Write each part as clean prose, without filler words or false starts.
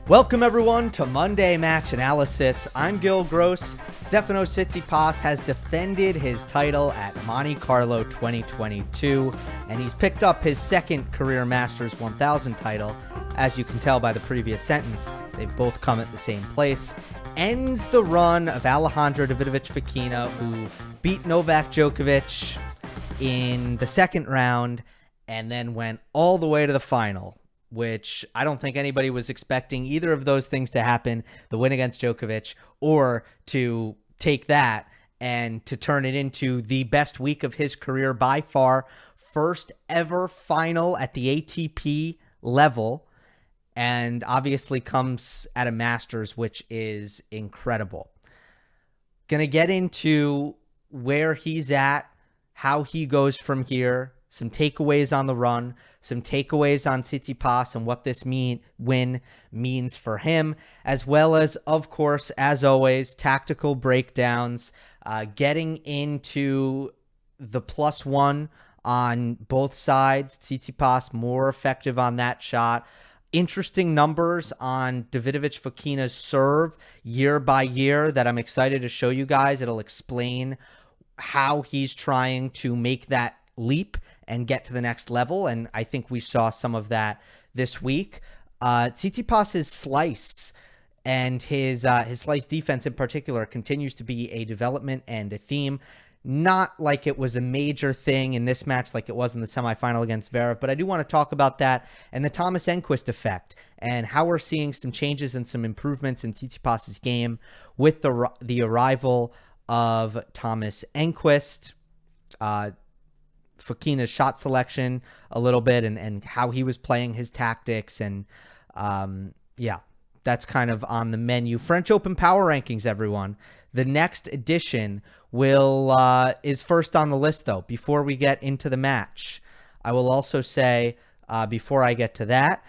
Welcome everyone to Monday Match Analysis. I'm Gill Gross. Stefanos Tsitsipas has defended his title at Monte Carlo 2022, and he's picked up his second career Masters 1000 title. As you can tell by the previous sentence, they've both come at the same place. Ends the run of Alejandro Davidovich Fokina, who beat Novak Djokovic in the second round and then went all the way to the final, which I don't think anybody was expecting either of those things to happen, the win against Djokovic, or to take that and to turn it into the best week of his career by far. First ever final at the ATP level, and obviously comes at a Masters, which is incredible. Gonna get into where he's at, how he goes from here, some takeaways on the run, some takeaways on Tsitsipas and what this win means for him, as well as, of course, as always, tactical breakdowns, getting into the +1 on both sides. Tsitsipas more effective on that shot. Interesting numbers on Davidovich Fokina's serve year by year that I'm excited to show you guys. It'll explain how he's trying to make that leap and get to the next level, and I think we saw some of that this week. Tsitsipas's slice and his slice defense in particular continues to be a development and a theme. Not like it was a major thing in this match like it was in the semifinal against Zverev, but I do want to talk about that and the Thomas Enqvist effect and how we're seeing some changes and some improvements in Tsitsipas's game with the arrival of Thomas Enqvist. Fokina's shot selection a little bit and how he was playing his tactics. And yeah, that's kind of on the menu. French Open Power Rankings, everyone. The next edition is first on the list, though. Before we get into the match, I will also say, before I get to that,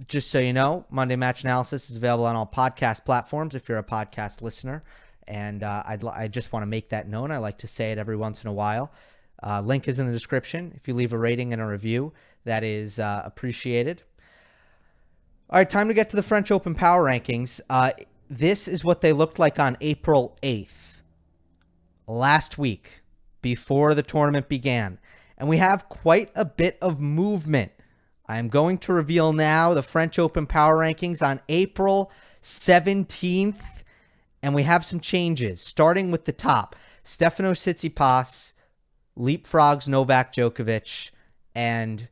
just so you know, Monday Match Analysis is available on all podcast platforms if you're a podcast listener. And I just want to make that known. I like to say it every once in a while. Link is in the description. If you leave a rating and a review, that is appreciated. All right, time to get to the French Open Power Rankings. This is what they looked like on April 8th, last week, before the tournament began. And we have quite a bit of movement. I am going to reveal now the French Open Power Rankings on April 17th. And we have some changes, starting with the top. Stefanos Tsitsipas leapfrogs Novak Djokovic and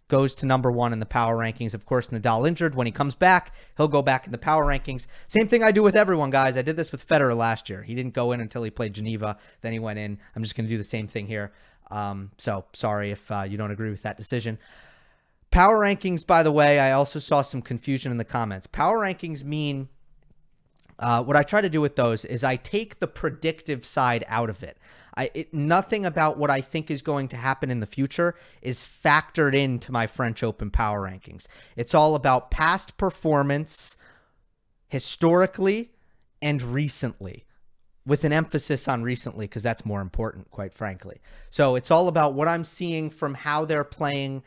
goes to number 1 in the power rankings. Of course, Nadal injured. When he comes back, he'll go back in the power rankings. Same thing I do with everyone, guys. I did this with Federer last year. He didn't go in until he played Geneva. Then he went in. I'm just going to do the same thing here. So sorry if you don't agree with that decision. Power rankings, by the way, I also saw some confusion in the comments. Power rankings mean what I try to do with those is I take the predictive side out of it. Nothing about what I think is going to happen in the future is factored into my French Open Power Rankings. It's all about past performance, historically, and recently, with an emphasis on recently because that's more important, quite frankly. So it's all about what I'm seeing from how they're playing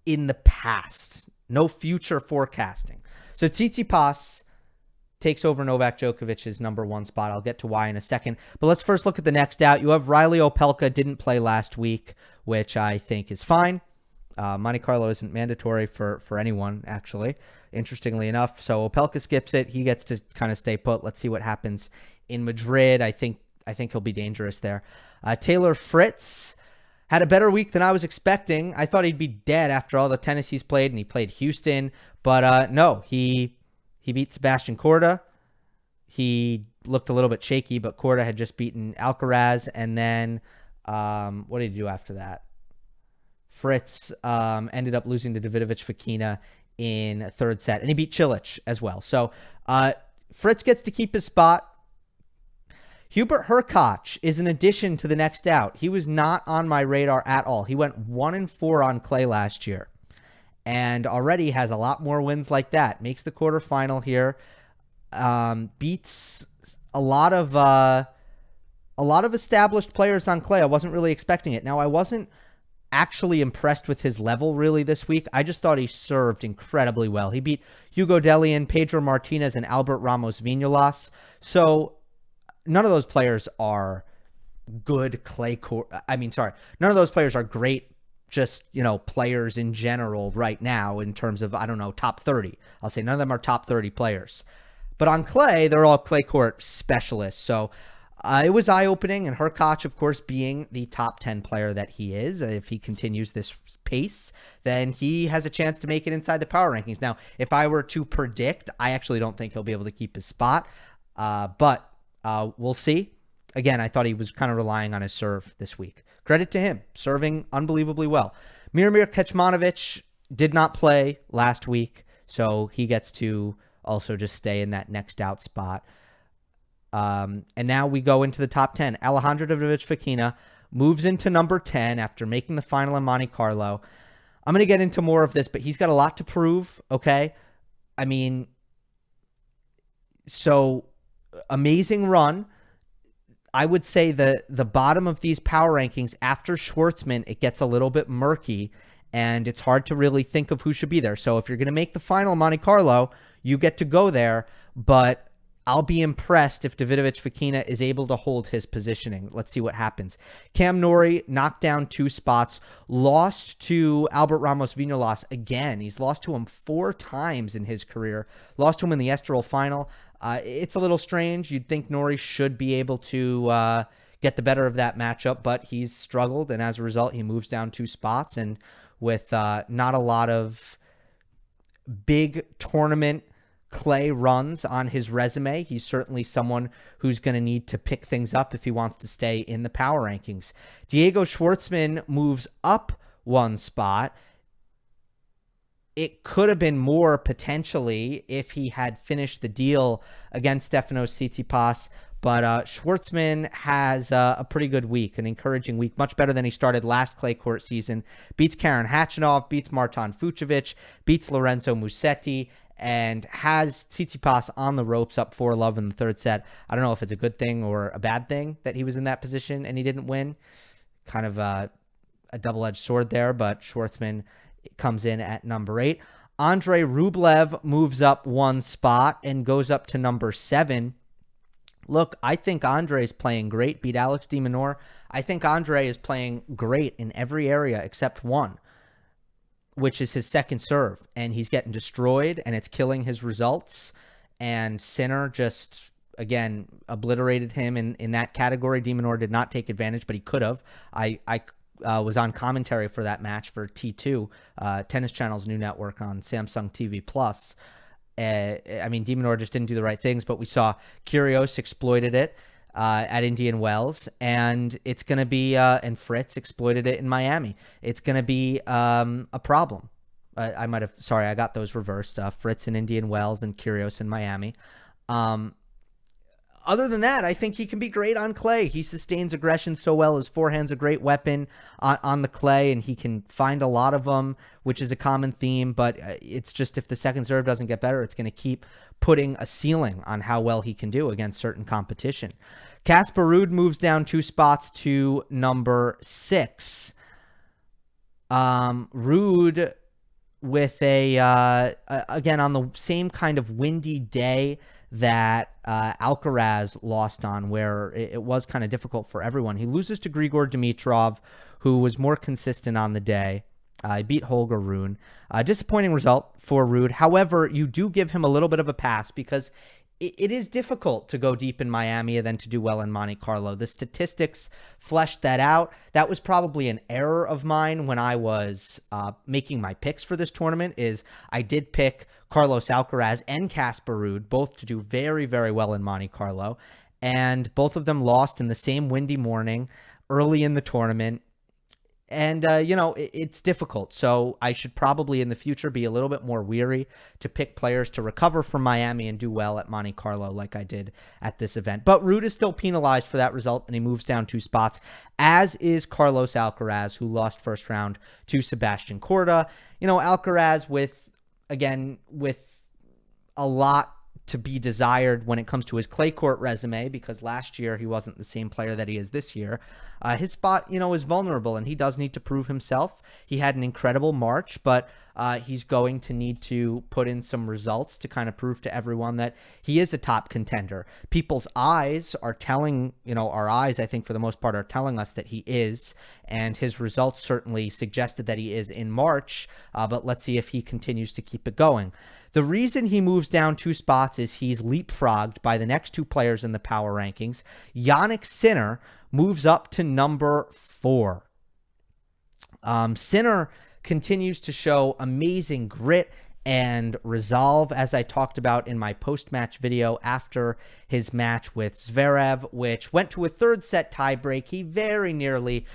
in the past. No future forecasting. So Tsitsipas takes over Novak Djokovic's number 1 spot. I'll get to why in a second. But let's first look at the next out. You have Riley Opelka, didn't play last week, which I think is fine. Monte Carlo isn't mandatory for anyone, actually, interestingly enough. So Opelka skips it. He gets to kind of stay put. Let's see what happens in Madrid. I think he'll be dangerous there. Taylor Fritz had a better week than I was expecting. I thought he'd be dead after all the tennis he's played, and he played Houston. But no, he beat Sebastian Korda. He looked a little bit shaky, but Korda had just beaten Alcaraz. And then what did he do after that? Fritz ended up losing to Davidovich Fokina in a third set. And he beat Cilic as well. So Fritz gets to keep his spot. Hubert Hurkacz is an addition to the next out. He was not on my radar at all. He went 1-4 on clay last year. And already has a lot more wins like that. Makes the quarterfinal here. Beats a lot of established players on clay. I wasn't really expecting it. Now, I wasn't actually impressed with his level really this week. I just thought he served incredibly well. He beat Hugo Dellien, Pedro Martinez, and Albert Ramos Vinolas. So none of those players are good clay court. None of those players are great, just, players in general right now in terms of, top 30. I'll say none of them are top 30 players. But on clay, they're all clay court specialists. So it was eye-opening, and Hurkacz, of course, being the top 10 player that he is, if he continues this pace, then he has a chance to make it inside the power rankings. Now, if I were to predict, I actually don't think he'll be able to keep his spot, but we'll see. Again, I thought he was kind of relying on his serve this week. Credit to him, serving unbelievably well. Miomir Kecmanovic did not play last week, so he gets to also just stay in that next out spot. And now we go into the top 10. Alejandro Davidovich Fokina moves into number 10 after making the final in Monte Carlo. I'm going to get into more of this, but he's got a lot to prove, okay? So amazing run. I would say the bottom of these power rankings after Schwartzman, it gets a little bit murky, and it's hard to really think of who should be there. So if you're going to make the final in Monte Carlo, you get to go there, but I'll be impressed if Davidovich Fokina is able to hold his positioning. Let's see what happens. Cam Norrie knocked down 2 spots, lost to Albert Ramos Vinolas again. He's lost to him 4 times in his career. Lost to him in the Estoril final. It's a little strange. You'd think Norrie should be able to get the better of that matchup, but he's struggled, and as a result, he moves down 2 spots. And with not a lot of big tournament clay runs on his resume, he's certainly someone who's going to need to pick things up if he wants to stay in the power rankings. Diego Schwartzman moves up 1 spot. It could have been more potentially if he had finished the deal against Stefanos Tsitsipas, but Schwartzman has a pretty good week, an encouraging week, much better than he started last clay court season. Beats Karen Khachanov, beats Martin Fucsovics, beats Lorenzo Musetti, and has Tsitsipas on the ropes up 4-love in the 3rd set. I don't know if it's a good thing or a bad thing that he was in that position and he didn't win. Kind of a double-edged sword there, but Schwartzman comes in at number 8. Andrei Rublev moves up 1 spot and goes up to number 7. Look, I think Andrei's playing great. Beat Alex de Minaur. I think Andrei is playing great in every area except one, which is his second serve. And he's getting destroyed, and it's killing his results. And Sinner just, again, obliterated him in that category. De Minaur did not take advantage, but he could have. I was on commentary for that match for T2, Tennis Channel's new network on Samsung TV Plus. De Minaur just didn't do the right things, but we saw Kyrgios exploited it at Indian Wells, and it's going to be, and Fritz exploited it in Miami. It's going to be a problem. I got those reversed. Fritz in Indian Wells and Kyrgios in Miami. Other than that, I think he can be great on clay. He sustains aggression so well. His forehand's a great weapon on the clay, and he can find a lot of them, which is a common theme. But it's just if the second serve doesn't get better, it's going to keep putting a ceiling on how well he can do against certain competition. Casper Ruud moves down 2 spots to number 6. Ruud with again, on the same kind of windy day that Alcaraz lost on, where it was kind of difficult for everyone. He loses to Grigor Dimitrov, who was more consistent on the day. He beat Holger Rune. Disappointing result for Ruud. However, you do give him a little bit of a pass because it is difficult to go deep in Miami and then to do well in Monte Carlo. The statistics fleshed that out. That was probably an error of mine when I was making my picks for this tournament. Is I did pick Carlos Alcaraz and Casper Ruud, both to do very, very well in Monte Carlo, and both of them lost in the same windy morning early in the tournament. And, it's difficult. So I should probably in the future be a little bit more weary to pick players to recover from Miami and do well at Monte Carlo like I did at this event. But Ruud is still penalized for that result, and he moves down 2 spots, as is Carlos Alcaraz, who lost first round to Sebastian Korda. Alcaraz with a lot to be desired when it comes to his clay court resume, because last year he wasn't the same player that he is this year. His spot, is vulnerable, and he does need to prove himself. He had an incredible March, but he's going to need to put in some results to kind of prove to everyone that he is a top contender. People's eyes are telling, our eyes, I think for the most part, are telling us that he is, and his results certainly suggested that he is in March, but let's see if he continues to keep it going. The reason he moves down 2 spots is he's leapfrogged by the next 2 players in the power rankings. Jannik Sinner moves up to number 4. Sinner continues to show amazing grit and resolve, as I talked about in my post-match video after his match with Zverev, which went to a 3rd set tiebreak. He very nearly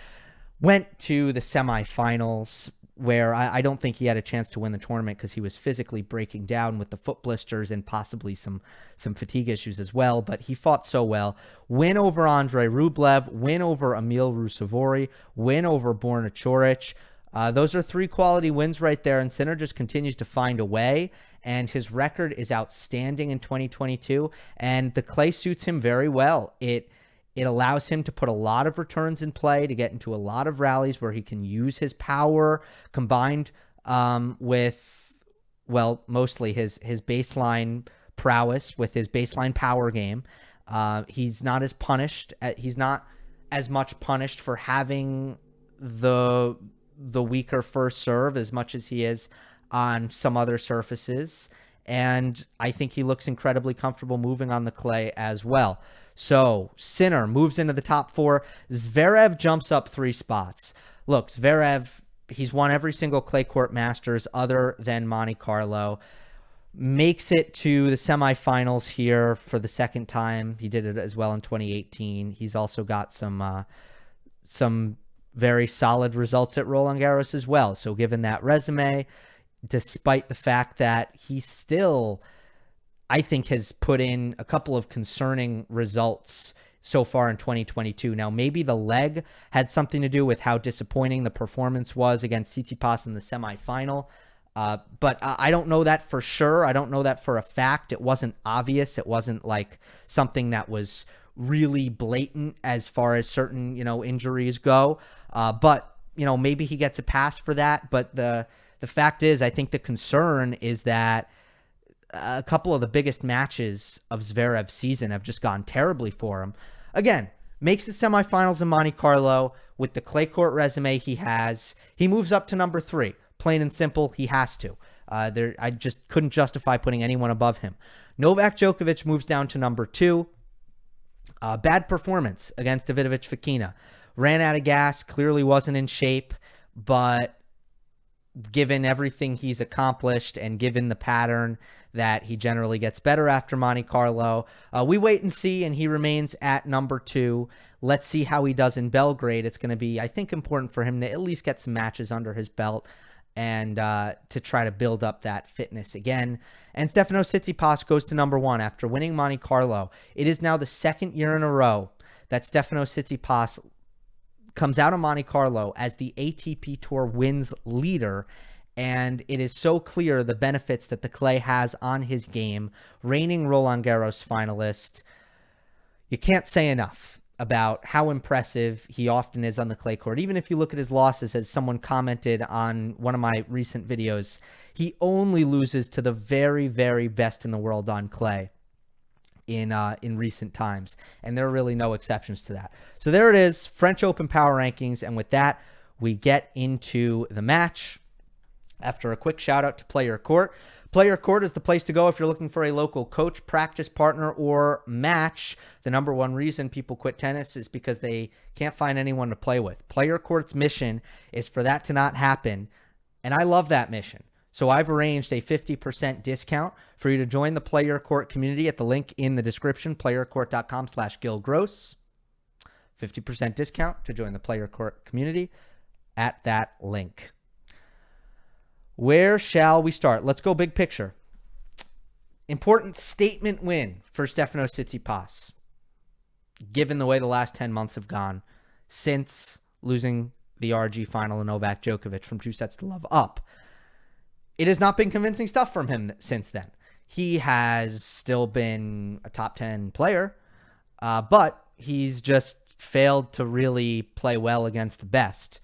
went to the semifinals, where I don't think he had a chance to win the tournament because he was physically breaking down with the foot blisters and possibly some fatigue issues as well, but he fought so well. Win over Andrei Rublev, win over Emil Ruusuvuori, win over Borna Coric. Those are 3 quality wins right there, and Sinner just continues to find a way, and his record is outstanding in 2022, and the clay suits him very well. It allows him to put a lot of returns in play, to get into a lot of rallies where he can use his power combined with, mostly his baseline prowess, with his baseline power game. He's not as punished. He's not as much punished for having the weaker first serve as much as he is on some other surfaces. And I think he looks incredibly comfortable moving on the clay as well. So Sinner moves into the top 4. Zverev jumps up 3 spots. Look, Zverev, he's won every single clay court Masters other than Monte Carlo. Makes it to the semifinals here for the 2nd time. He did it as well in 2018. He's also got some very solid results at Roland Garros as well. So given that resume, despite the fact that he still, I think, has put in a couple of concerning results so far in 2022. Now, maybe the leg had something to do with how disappointing the performance was against Tsitsipas in the semifinal. But I don't know that for sure. I don't know that for a fact. It wasn't obvious. It wasn't like something that was really blatant as far as certain, injuries go. But, maybe he gets a pass for that. But the fact is, I think the concern is that a couple of the biggest matches of Zverev's season have just gone terribly for him. Again, makes the semifinals in Monte Carlo with the clay court resume he has. He moves up to number 3. Plain and simple, he has to. I just couldn't justify putting anyone above him. Novak Djokovic moves down to number 2. Bad performance against Davidovich Fokina. Ran out of gas, clearly wasn't in shape, but given everything he's accomplished and given the pattern that he generally gets better after Monte Carlo, we wait and see, and he remains at number 2. Let's see how he does in Belgrade. It's going to be, I think, important for him to at least get some matches under his belt and to try to build up that fitness again. And Stefanos Tsitsipas goes to number 1 after winning Monte Carlo. It is now the 2nd year in a row that Stefanos Tsitsipas comes out of Monte Carlo as the ATP Tour wins leader, and it is so clear the benefits that the clay has on his game. Reigning Roland Garros finalist. You can't say enough about how impressive he often is on the clay court. Even if you look at his losses, as someone commented on one of my recent videos, he only loses to the very, very best in the world on clay in recent times, and there are really no exceptions to that. So there it is, French Open Power Rankings, and with that, we get into the match. After a quick shout out to PlayYourCourt. PlayYourCourt is the place to go if you're looking for a local coach, practice partner, or match. The number one reason people quit tennis is because they can't find anyone to play with. PlayYourCourt's mission is for that to not happen, and I love that mission. So I've arranged a 50% discount for you to join the PlayYourCourt community at the link in the description, playyourcourt.com/Gill Gross. 50% discount to join the PlayYourCourt community at that link. Where shall we start? Let's go big picture. Important statement win for Stefanos Tsitsipas, given the way the last 10 months have gone since losing the RG final to Novak Djokovic from 2-0 up. It has not been convincing stuff from him since then. he has still been a top 10 player, but he's just failed to really play well against the best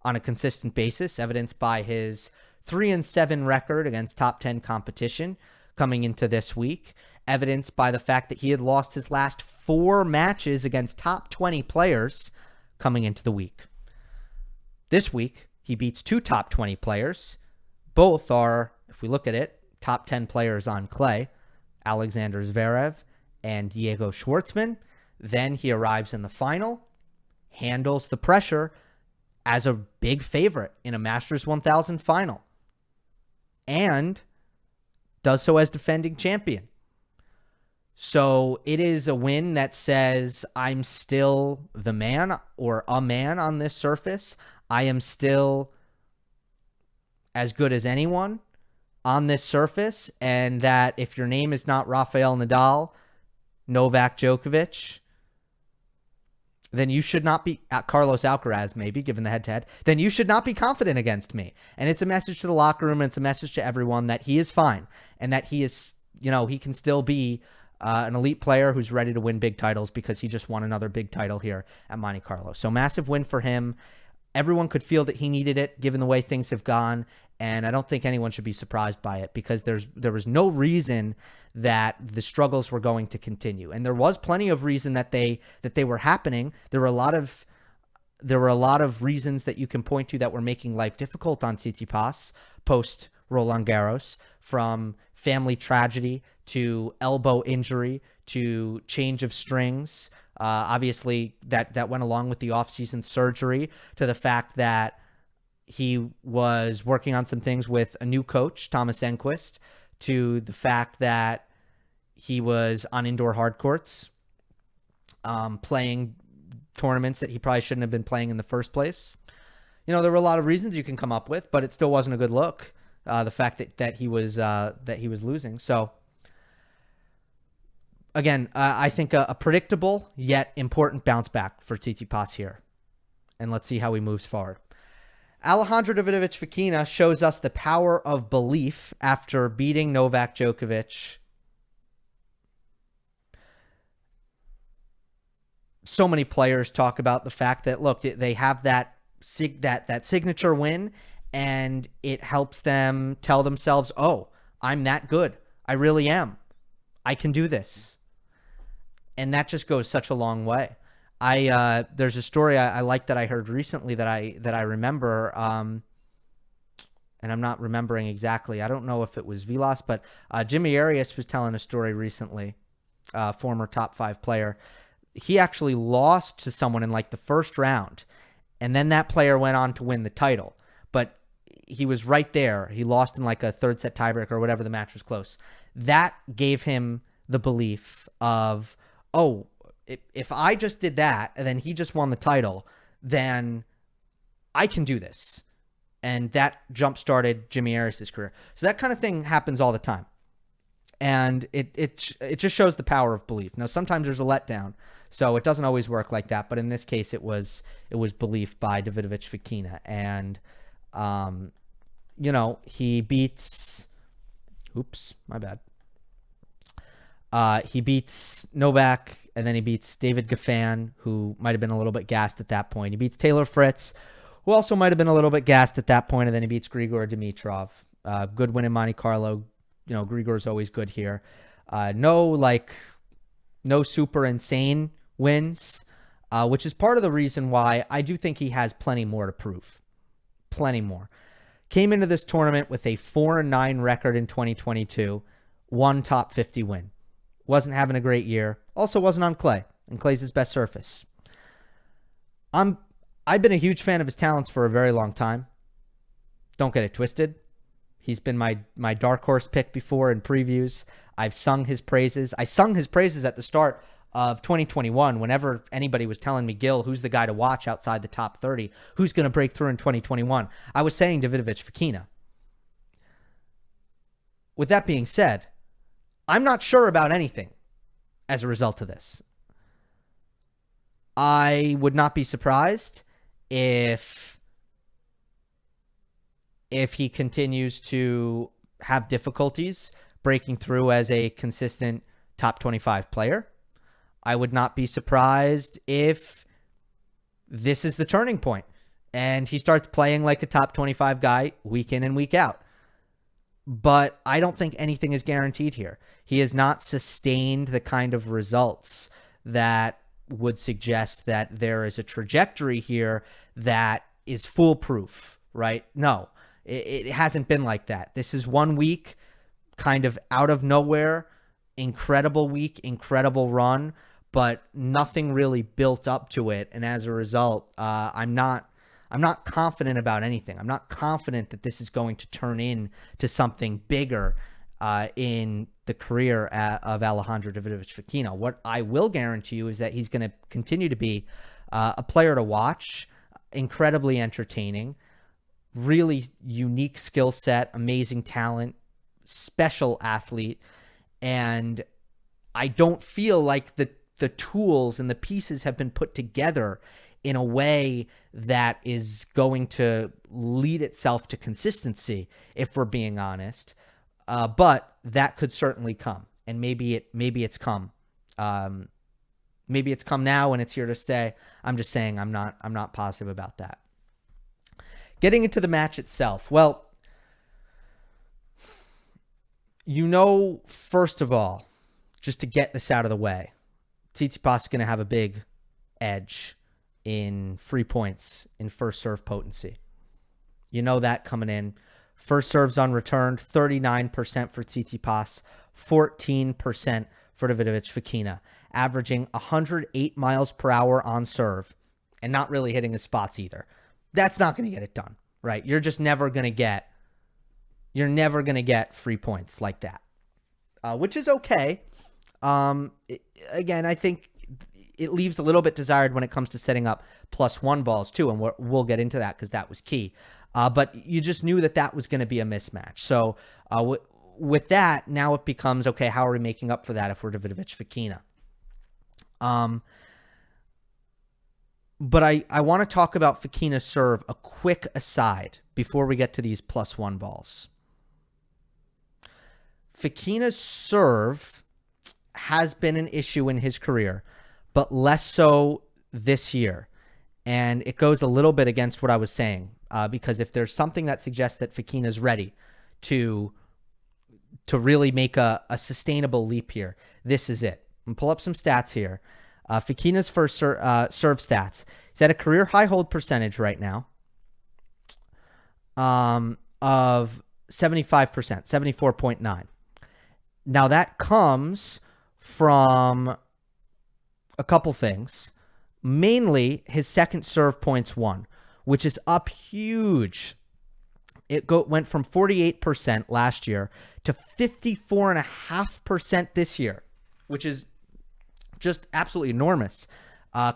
on a consistent basis, evidenced by his 3-7 record against top 10 competition coming into this week, evidenced by the fact that he had lost his last 4 matches against top 20 players coming into the week. This week, he beats 2 top 20 players. Both are, if we look at it, top 10 players on clay, Alexander Zverev and Diego Schwartzman. Then he arrives in the final, handles the pressure as a big favorite in a Masters 1000 final, and does so as defending champion. So it is a win that says I'm still the man or a man on this surface. I am still as good as anyone on this surface, and that if your name is not Rafael Nadal, Novak Djokovic, then you should not be at Carlos Alcaraz, maybe given the head-to-head, then you should not be confident against me. And it's a message to the locker room, and it's a message to everyone that he is fine, and that he is, he can still be an elite player who's ready to win big titles, because he just won another big title here at Monte Carlo. So massive win for him. Everyone could feel that he needed it given the way things have gone, and I don't think anyone should be surprised by it, because there was no reason that the struggles were going to continue, and there was plenty of reason that they were happening. There were a lot of reasons that you can point to that were making life difficult on Tsitsipas post Roland Garros, from family tragedy to elbow injury to change of strings. Obviously, that went along with the offseason surgery, to the fact that he was working on some things with a new coach, Thomas Enquist, to the fact that he was on indoor hard courts, playing tournaments that he probably shouldn't have been playing in the first place. There were a lot of reasons you can come up with, but it still wasn't a good look. The fact that he was losing. So again, I think a predictable yet important bounce back for Tsitsipas here, and let's see how he moves forward. Alejandro Davidovich Fokina shows us the power of belief after beating Novak Djokovic. So many players talk about the fact that, look, they have that signature win, and it helps them tell themselves, oh, I'm that good. I really am. I can do this. And that just goes such a long way. There's a story I like that I heard recently that I remember, and I'm not remembering exactly. I don't know if it was Vilas, but Jimmy Arias was telling a story recently, former top 5 player. He actually lost to someone in like the first round, and then that player went on to win the title. But he was right there. He lost in like a third set tiebreaker or whatever. The match was close. That gave him the belief of, oh, if I just did that and then he just won the title, then I can do this. And that jump-started Jimmy Arias' career. So that kind of thing happens all the time. And it just shows the power of belief. Now, sometimes there's a letdown, so it doesn't always work like that. But in this case, it was belief by Davidovich Fokina. And, he beats... Oops, my bad. He beats Novak, and then he beats David Goffin, who might have been a little bit gassed at that point. He beats Taylor Fritz, who also might have been a little bit gassed at that point, and then he beats Grigor Dimitrov. Good win in Monte Carlo. Grigor's always good here. No super insane wins, which is part of the reason why I do think he has plenty more to prove. Plenty more. Came into this tournament with a 4-9 record in 2022, one top 50 win. Wasn't having a great year. Also wasn't on clay, and clay's his best surface. I've been a huge fan of his talents for a very long time. Don't get it twisted. He's been my dark horse pick before in previews. I've sung his praises. I sung his praises at the start of 2021 whenever anybody was telling me, Gill, who's the guy to watch outside the top 30? Who's going to break through in 2021? I was saying Davidovich Fokina. With that being said, I'm not sure about anything as a result of this. I would not be surprised if he continues to have difficulties breaking through as a consistent top 25 player. I would not be surprised if this is the turning point and he starts playing like a top 25 guy week in and week out. But I don't think anything is guaranteed here. He has not sustained the kind of results that would suggest that there is a trajectory here that is foolproof, right? No, it hasn't been like that. This is 1 week, kind of out of nowhere, incredible week, incredible run, but nothing really built up to it. And as a result, I'm not confident about anything. I'm not confident that this is going to turn into something bigger in the career of Alejandro Davidovich Fokina. What I will guarantee you is that he's going to continue to be a player to watch, incredibly entertaining, really unique skill set, amazing talent, special athlete. And I don't feel like the tools and the pieces have been put together in a way that is going to lead itself to consistency, if we're being honest. But that could certainly come, and maybe it's come. Maybe it's come now and it's here to stay. I'm just saying I'm not positive about that. Getting into the match itself, well, first of all, just to get this out of the way, Tsitsipas is going to have a big edge in free points in first serve potency. You know that coming in. First serves unreturned, 39% for Tsitsipas, 14% for Davidovich Fokina, averaging 108 miles per hour on serve and not really hitting his spots either. That's not going to get it done, right? You're never going to get free points like that, which is okay. Again, I think it leaves a little bit desired when it comes to setting up +1 balls too, and we'll get into that because that was key. But you just knew that was going to be a mismatch. So with that, now it becomes, okay, how are we making up for that if we're Davidovich Fokina? But I want to talk about Fokina's serve, a quick aside, before we get to these +1 balls. Fokina's serve has been an issue in his career, but less so this year. And it goes a little bit against what I was saying, because if there's something that suggests that Fokina's ready to really make a sustainable leap here, this is it. I'm pull up some stats here. Fokina's first serve stats. He's at a career high hold percentage right now of 75%, 74.9. Now that comes from a couple things. Mainly his second serve points won, which is up huge. It went from 48% last year to 54.5% this year, which is just absolutely enormous.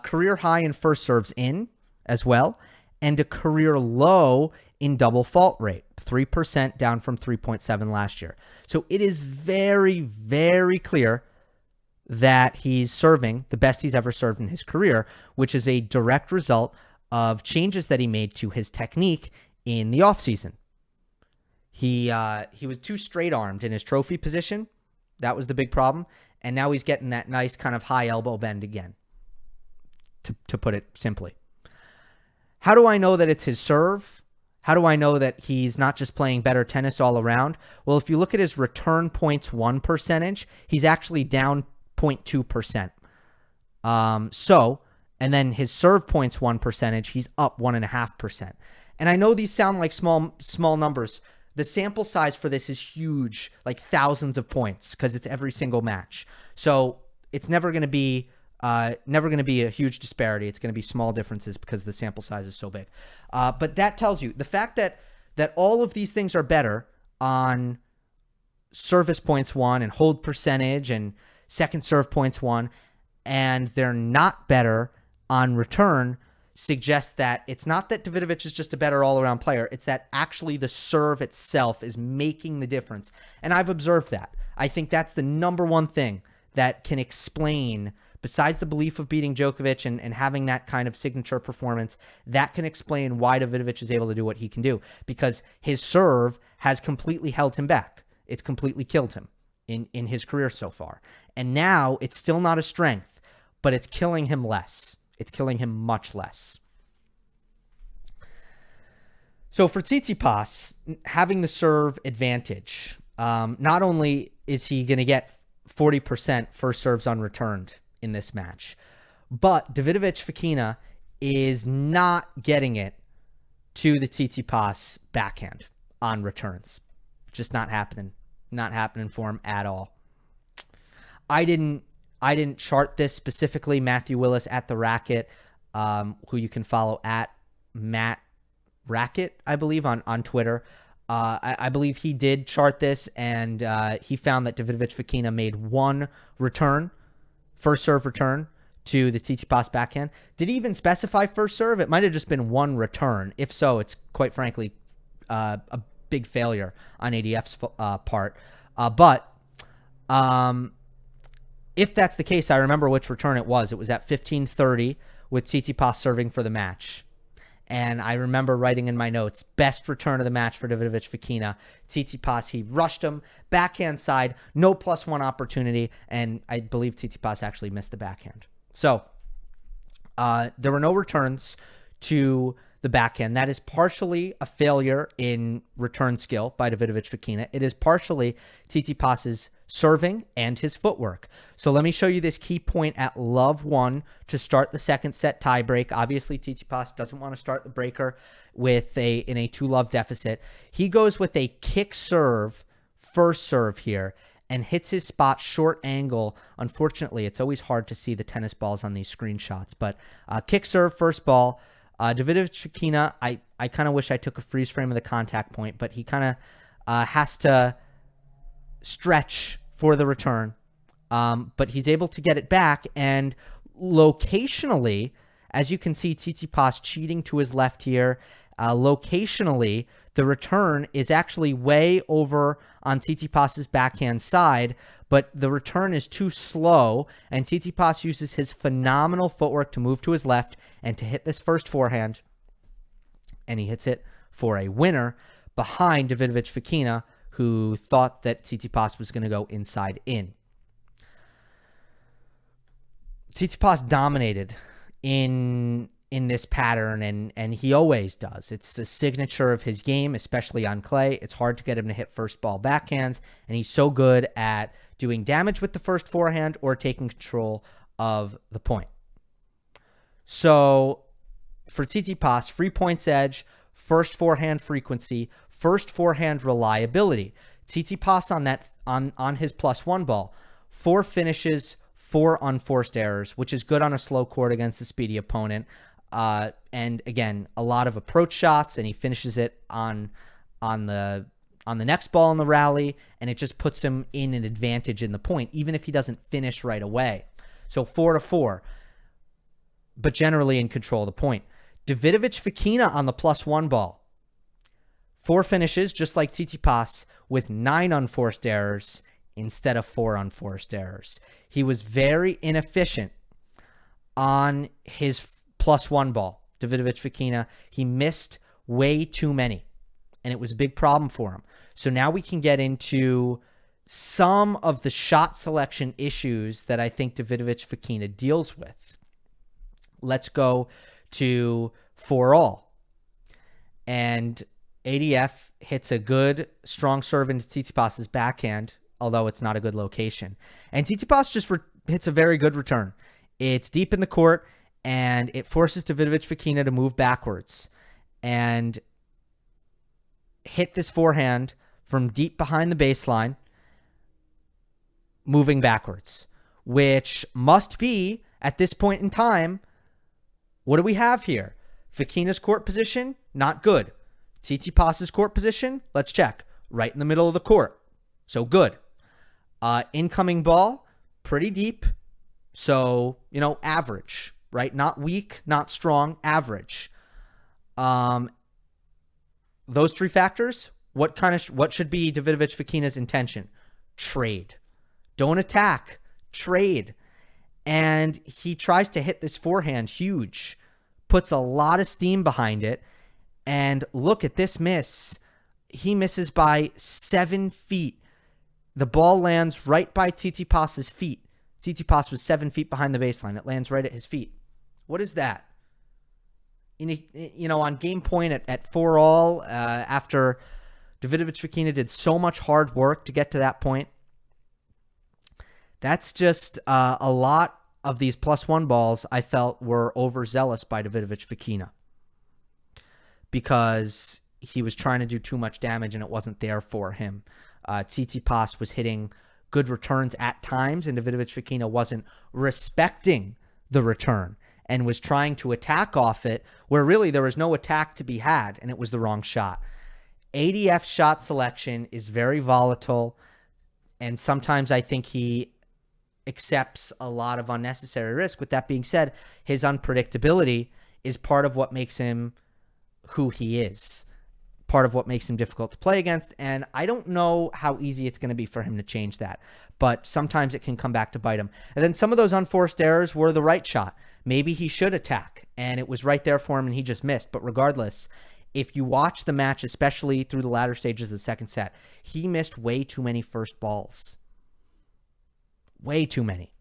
Career high in first serves in as well, and a career low in double fault rate, 3% down from 3.7 last year. So it is very, very clear that he's serving the best he's ever served in his career, which is a direct result of changes that he made to his technique in the offseason. He was too straight-armed in his trophy position. That was the big problem. And now he's getting that nice kind of high elbow bend again, to put it simply. How do I know that it's his serve? How do I know that he's not just playing better tennis all around? Well, if you look at his return points won percentage, he's actually down 0.2%. And then his serve points won percentage, he's up 1.5%. And I know these sound like small numbers. The sample size for this is huge, like thousands of points, because it's every single match. So it's never going to be a huge disparity. It's going to be small differences because the sample size is so big. But that tells you the fact that all of these things are better on service points won and hold percentage and second serve points won, and they're not better on return, suggests that it's not that Davidovich is just a better all-around player. It's that actually the serve itself is making the difference. And I've observed that. I think that's the number one thing that can explain, besides the belief of beating Djokovic and having that kind of signature performance, that can explain why Davidovich is able to do what he can do, because his serve has completely held him back. It's completely killed him. in his career so far. And now it's still not a strength, but it's killing him less. It's killing him much less. So for Tsitsipas, having the serve advantage, not only is he going to get 40% first serves unreturned in this match, but Davidovich Fokina is not getting it to the Tsitsipas backhand on returns. Just not happening. Not happening for him at all. I didn't chart this specifically. Matthew Willis at the Racket, who you can follow at Matt Racket, I believe, on Twitter. I believe he did chart this, and he found that Davidovich Fokina made one return, first serve return, to the Tsitsipas backhand. Did he even specify first serve? It might have just been one return. If so, it's quite frankly a big failure on ADF's part. But if that's the case, I remember which return it was. It was at 15:30 with Tsitsipas serving for the match. And I remember writing in my notes, best return of the match for Davidovich Fokina. Tsitsipas, he rushed him, backhand side, no +1 opportunity, and I believe Tsitsipas actually missed the backhand. So there were no returns to the backhand. That is partially a failure in return skill by Davidovich Fokina. It is partially Tsitsipas's serving and his footwork. So let me show you this key point at love 1 to start the second set tiebreak. Obviously, Tsitsipas doesn't want to start the breaker in a 2-love deficit. He goes with a kick serve, first serve here, and hits his spot short angle. Unfortunately, it's always hard to see the tennis balls on these screenshots, but kick serve, first ball. Davidovich Fokina, I kind of wish I took a freeze frame of the contact point, but he kind of has to stretch for the return. But he's able to get it back, and locationally, as you can see, Tsitsipas cheating to his left here. Locationally, the return is actually way over on Tsitsipas's backhand side, but the return is too slow, and Tsitsipas uses his phenomenal footwork to move to his left and to hit this first forehand, and he hits it for a winner behind Davidovich Fokina, who thought that Tsitsipas was going to go inside in. Tsitsipas dominated in this pattern, and he always does. It's a signature of his game, especially on clay. It's hard to get him to hit first ball backhands, and he's so good at doing damage with the first forehand or taking control of the point. So for Tsitsipas, free points edge, first forehand frequency, first forehand reliability. Tsitsipas on his +1 ball, 4 finishes, 4 unforced errors, which is good on a slow court against a speedy opponent. And again, a lot of approach shots, and he finishes it on the next ball in the rally, and it just puts him in an advantage in the point, even if he doesn't finish right away. So 4-4, but generally in control of the point. Davidovich Fokina on the +1 ball, 4 finishes, just like Tsitsipas, with 9 unforced errors instead of 4 unforced errors. He was very inefficient on his +1 ball. Davidovich Fokina, he missed way too many, and it was a big problem for him. So now we can get into some of the shot selection issues that I think Davidovich Fokina deals with. Let's go to 4-all. And ADF hits a good, strong serve into Tsitsipas's backhand, although it's not a good location. And Tsitsipas just hits a very good return. It's deep in the court, and it forces Davidovich Fokina to move backwards and hit this forehand from deep behind the baseline, moving backwards, which must be, at this point in time, what do we have here? Fokina's court position, not good. Tsitsipas's court position, let's check. Right in the middle of the court, so good. Incoming ball, pretty deep, so, average. Right? Not weak, not strong, average. Those 3 factors, what should be Davidovich Fokina's intention? Trade. Don't attack. Trade. And he tries to hit this forehand huge, puts a lot of steam behind it, and look at this miss. He misses by 7 feet. The ball lands right by Tsitsipas's feet. Tsitsipas was 7 feet behind the baseline. It lands right at his feet. What is that? On game point at 4-all, after Davidovich Fokina did so much hard work to get to that point, that's just a lot of these +1 balls I felt were overzealous by Davidovich Fokina because he was trying to do too much damage and it wasn't there for him. Tsitsipas was hitting good returns at times, and Davidovich Fokina wasn't respecting the return and was trying to attack off it where really there was no attack to be had, and it was the wrong shot. ADF shot selection is very volatile, and sometimes I think he accepts a lot of unnecessary risk. With that being said, his unpredictability is part of what makes him who he is, part of what makes him difficult to play against, and I don't know how easy it's going to be for him to change that, but sometimes it can come back to bite him. And then some of those unforced errors were the right shot. Maybe he should attack, and it was right there for him, and he just missed. But regardless, if you watch the match, especially through the latter stages of the second set, he missed way too many first balls. Way too many.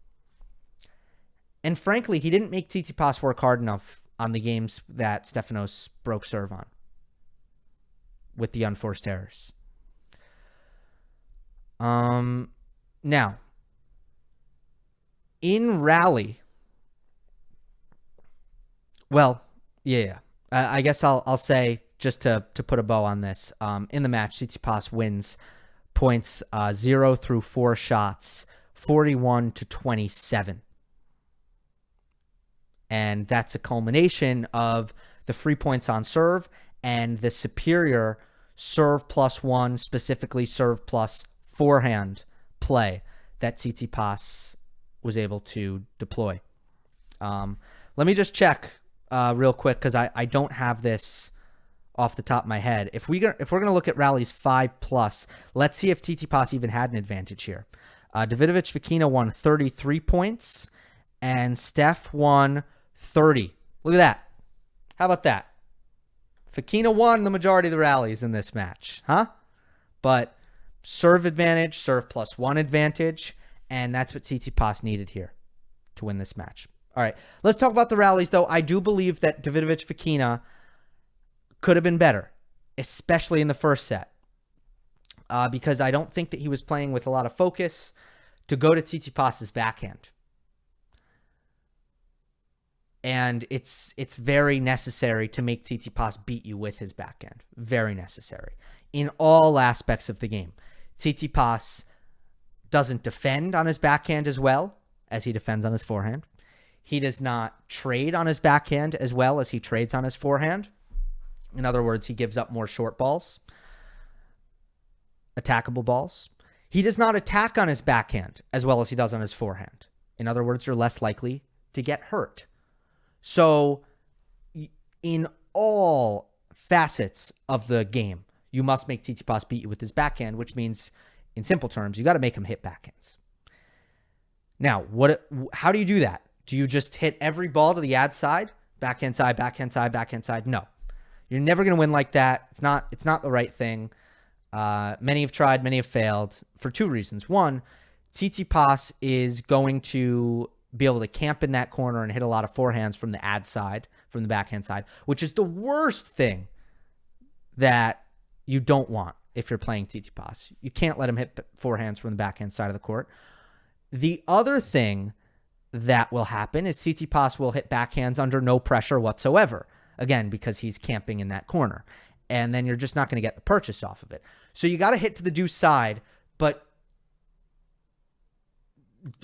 And frankly, he didn't make Tsitsipas work hard enough on the games that Stefanos broke serve on with the unforced errors. Now, in rally, well, yeah. I guess I'll say, just to put a bow on this, in the match, Tsitsipas wins points 0 through 4 shots, 41-27. And that's a culmination of the free points on serve and the superior serve +1, specifically serve plus forehand play that Tsitsipas was able to deploy. Let me just check real quick, because I don't have this off the top of my head. If we're gonna look at rallies 5+, let's see if Tsitsipas even had an advantage here. Davidovich Fokina won 33 points, and Steph won 30. Look at that. How about that? Fokina won the majority of the rallies in this match, huh? But serve advantage, serve +1 advantage, and that's what Tsitsipas needed here to win this match. All right, let's talk about the rallies, though. I do believe that Davidovich Fokina could have been better, especially in the first set, because I don't think that he was playing with a lot of focus to go to Tsitsipas's backhand. And it's very necessary to make Tsitsipas beat you with his backhand. Very necessary. In all aspects of the game. Tsitsipas doesn't defend on his backhand as well as he defends on his forehand. He does not trade on his backhand as well as he trades on his forehand. In other words, he gives up more short balls, attackable balls. He does not attack on his backhand as well as he does on his forehand. In other words, you're less likely to get hurt. So in all facets of the game, you must make Tsitsipas beat you with his backhand, which means, in simple terms, you got to make him hit backhands. Now, how do you do that? Do you just hit every ball to the ad side? Backhand side, backhand side, backhand side? No. You're never going to win like that. It's not the right thing. Many have tried, many have failed for two reasons. One, Tsitsipas is going to be able to camp in that corner and hit a lot of forehands from the ad side, from the backhand side, which is the worst thing that you don't want if you're playing Tsitsipas. You can't let him hit forehands from the backhand side of the court. The other thing that will happen is Tsitsipas will hit backhands under no pressure whatsoever. Again, because he's camping in that corner. And then you're just not going to get the purchase off of it. So you got to hit to the deuce side, but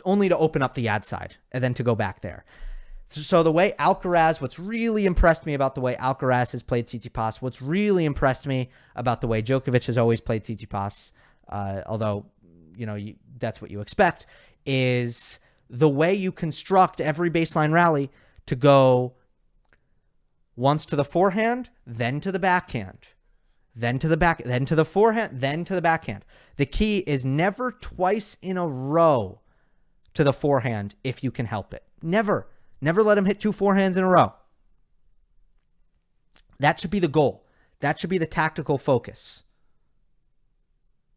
only to open up the ad side and then to go back there. So the way Alcaraz, what's really impressed me about the way Alcaraz has played Tsitsipas, what's really impressed me about the way Djokovic has always played Tsitsipas, although, that's what you expect, is the way you construct every baseline rally to go once to the forehand, then to the backhand, then to the back, then to the forehand, then to the backhand. The key is never twice in a row to the forehand if you can help it. Never let him hit 2 forehands in a row. That should be the goal. That should be the tactical focus.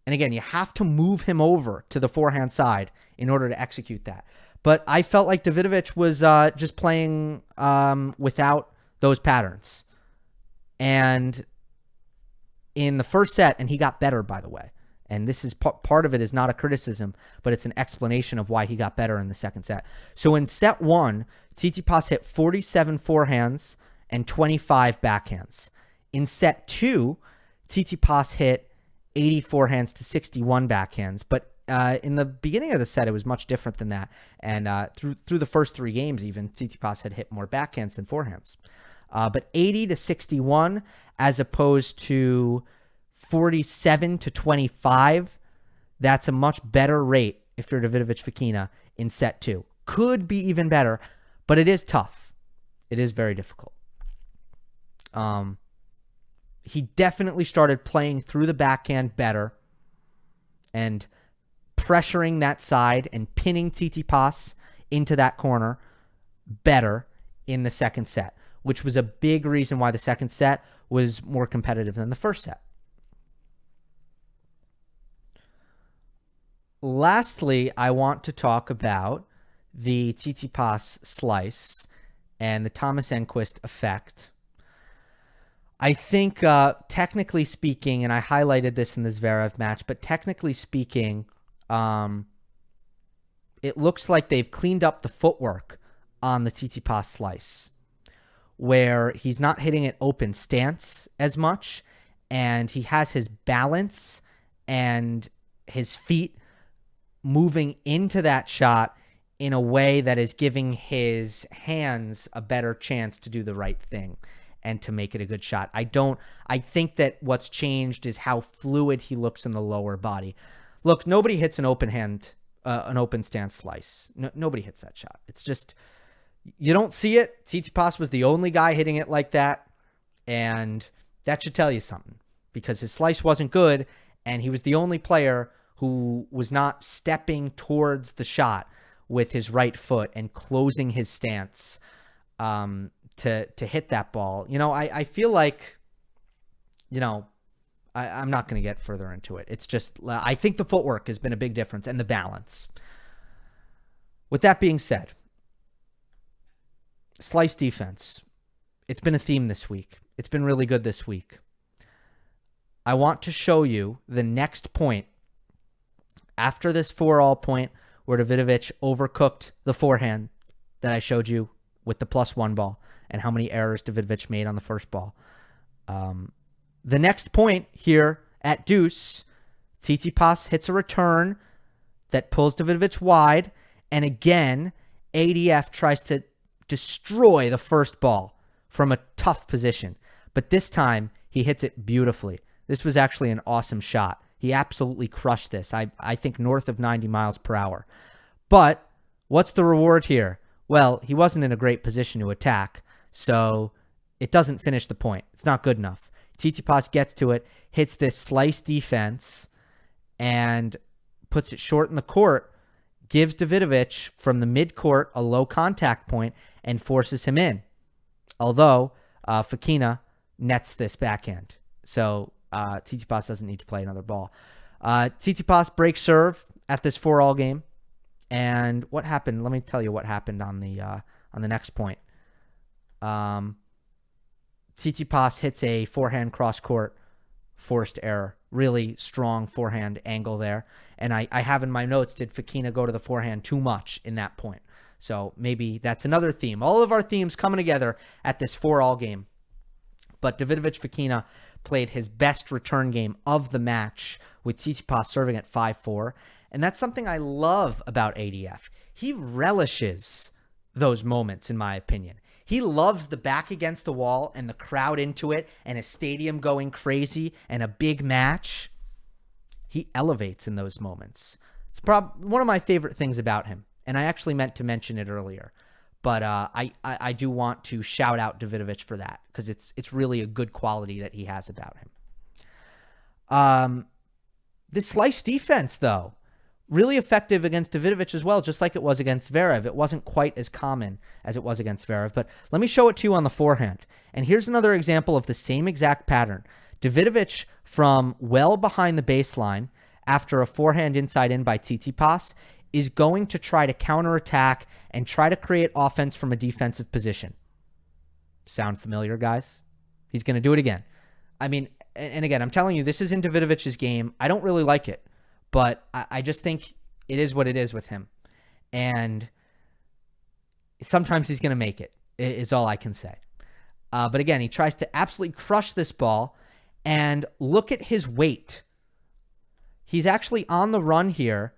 And again, you have to move him over to the forehand side in order to execute that. But I felt like Davidovich was just playing without those patterns. And in the first set, and he got better, by the way. And this is part of it is not a criticism, but it's an explanation of why he got better in the second set. So in set 1, Tsitsipas hit 47 forehands and 25 backhands. In set 2, Tsitsipas hit 80 forehands to 61 backhands. But in the beginning of the set, it was much different than that. And through the first 3 games, even, Tsitsipas had hit more backhands than forehands. But 80 to 61 as opposed to 47 to 25, that's a much better rate if you're Davidovich Fokina in set 2. Could be even better, but it is tough. It is very difficult. He definitely started playing through the backhand better and pressuring that side and pinning Tsitsipas into that corner better in the second set, which was a big reason why the second set was more competitive than the first set. Lastly, I want to talk about the Tsitsipas slice and the Thomas Enquist effect. I think technically speaking, and I highlighted this in the Zverev match, but technically speaking, it looks like they've cleaned up the footwork on the Tsitsipas slice, where he's not hitting an open stance as much, and he has his balance and his feet moving into that shot in a way that is giving his hands a better chance to do the right thing and to make it a good shot. I think that what's changed is how fluid he looks in the lower body. Look, nobody hits an open stance slice. Nobody hits that shot. It's just, you don't see it. Tsitsipas was the only guy hitting it like that, and that should tell you something, because his slice wasn't good, and he was the only player who was not stepping towards the shot with his right foot and closing his stance to hit that ball. I feel like, I'm not going to get further into it. It's just, I think the footwork has been a big difference, and the balance. With that being said, slice defense. It's been a theme this week. It's been really good this week. I want to show you the next point after this 4-all point where Davidovich overcooked the forehand that I showed you with the +1 ball and how many errors Davidovich made on the first ball. The next point here at deuce, Tsitsipas hits a return that pulls Davidovich wide, and again, ADF tries to destroy the first ball from a tough position. But this time, he hits it beautifully. This was actually an awesome shot. He absolutely crushed this. I think north of 90 miles per hour. But what's the reward here? Well, he wasn't in a great position to attack, so it doesn't finish the point. It's not good enough. Tsitsipas gets to it, hits this slice defense, and puts it short in the court, gives Davidovich from the mid-court a low contact point, and forces him in. Although Fokina nets this backhand. So Tsitsipas doesn't need to play another ball. Tsitsipas breaks serve at this 4-all game. And what happened? Let me tell you what happened on the next point. Tsitsipas hits a forehand cross-court forced error. Really strong forehand angle there. And I have in my notes, did Fokina go to the forehand too much in that point? So maybe that's another theme. All of our themes coming together at this 4-all game. But Davidovich Fokina played his best return game of the match with Tsitsipas serving at 5-4. And that's something I love about ADF. He relishes those moments, in my opinion. He loves the back against the wall and the crowd into it and a stadium going crazy and a big match. He elevates in those moments. It's probably one of my favorite things about him. And I actually meant to mention it earlier. But I do want to shout out Davidovich for that, because it's really a good quality that he has about him. This slice defense, though, really effective against Davidovich as well, just like it was against Zverev. It wasn't quite as common as it was against Zverev, but let me show it to you on the forehand. And here's another example of the same exact pattern. Davidovich from well behind the baseline after a forehand inside in by Tsitsipas is going to try to counterattack and try to create offense from a defensive position. Sound familiar, guys? He's going to do it again. I mean, and again, I'm telling you, this is in Davidovich's game. I don't really like it, but I just think it is what it is with him. And sometimes he's going to make it, is all I can say. But again, he tries to absolutely crush this ball. And look at his weight. He's actually on the run here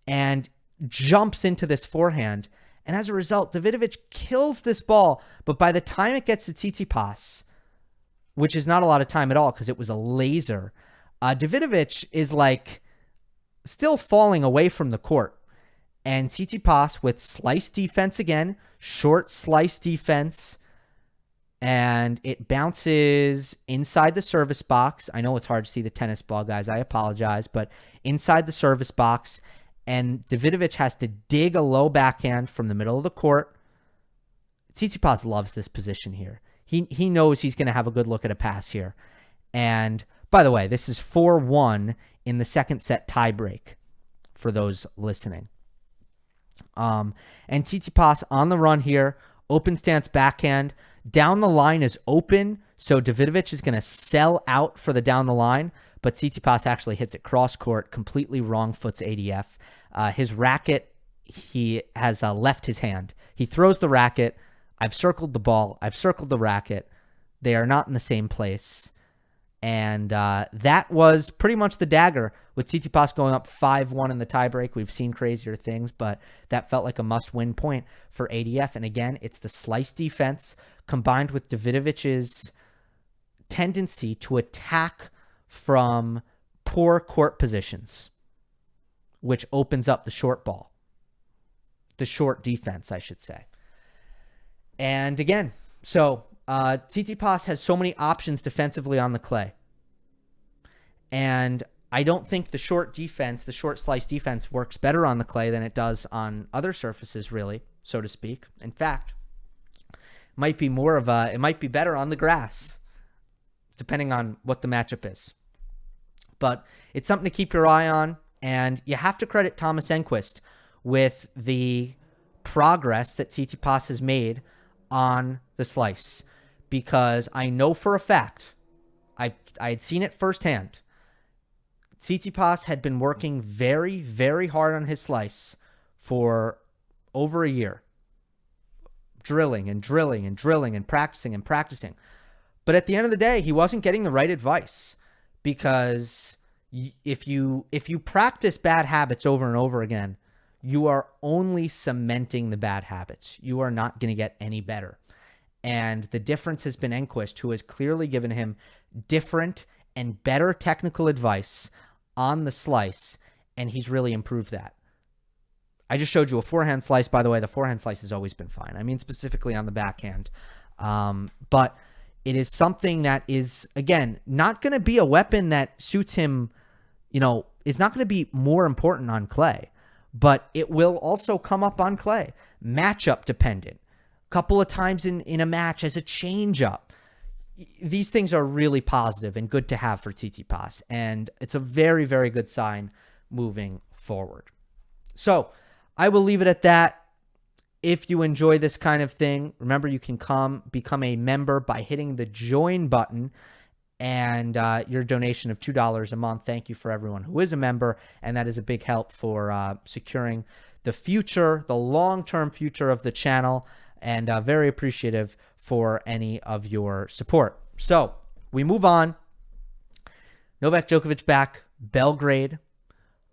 and jumps into this forehand. And as a result, Davidovich kills this ball. But by the time it gets to Tsitsipas, which is not a lot of time at all because it was a laser, Davidovich is like still falling away from the court. And Tsitsipas with slice defense again, short slice defense, and it bounces inside the service box. I know it's hard to see the tennis ball, guys. I apologize, but inside the service box, and Davidovich has to dig a low backhand from the middle of the court. Tsitsipas loves this position here. He knows he's going to have a good look at a pass here. And by the way, this is 4-1 in the second set tiebreak for those listening. And Tsitsipas on the run here, open stance backhand. Down the line is open, so Davidovich is going to sell out for the down the line, but Tsitsipas actually hits it cross court, completely wrong foots ADF. His racket, he has left his hand. He throws the racket. I've circled the ball. I've circled the racket. They are not in the same place. And that was pretty much the dagger with Tsitsipas going up 5-1 in the tiebreak. We've seen crazier things, but that felt like a must-win point for ADF. And again, it's the slice defense combined with Davidovich's tendency to attack from poor court positions, which opens up the short ball. The short defense, I should say. And again, so Tsitsipas has so many options defensively on the clay. And I don't think the short defense, the short slice defense works better on the clay than it does on other surfaces, really, so to speak. In fact, it might be better on the grass, depending on what the matchup is. But it's something to keep your eye on. And you have to credit Thomas Enquist with the progress that Tsitsipas has made on the slice. Because I know for a fact, I had seen it firsthand, Tsitsipas had been working very, very hard on his slice for over a year. Drilling and drilling and drilling and practicing and practicing. But at the end of the day, he wasn't getting the right advice. Because if you practice bad habits over and over again, you are only cementing the bad habits. You are not going to get any better. And the difference has been Enquist, who has clearly given him different and better technical advice on the slice, and he's really improved that. I just showed you a forehand slice, by the way. The forehand slice has always been fine. I mean, specifically on the backhand. But it is something that is, again, not going to be a weapon that suits him, is not going to be more important on clay. But it will also come up on clay. Matchup dependent. Couple of times in a match as a change-up. These things are really positive and good to have for Tsitsipas, and it's a very, very good sign moving forward. So I will leave it at that. If you enjoy this kind of thing, remember you can become a member by hitting the join button, and your donation of $2 a month. Thank you for everyone who is a member, and that is a big help for securing the future, the long-term future of the channel. And very appreciative for any of your support. So we move on. Novak Djokovic back, Belgrade,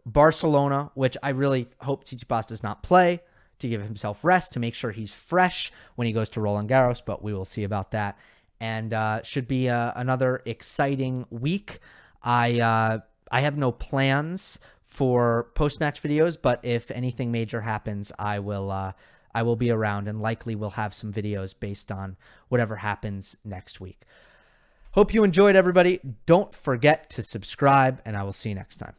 Barcelona, which I really hope Tsitsipas does not play to give himself rest, to make sure he's fresh when he goes to Roland Garros, but we will see about that. And should be another exciting week. I have no plans for post-match videos, but if anything major happens, I will be around and likely will have some videos based on whatever happens next week. Hope you enjoyed, everybody. Don't forget to subscribe, and I will see you next time.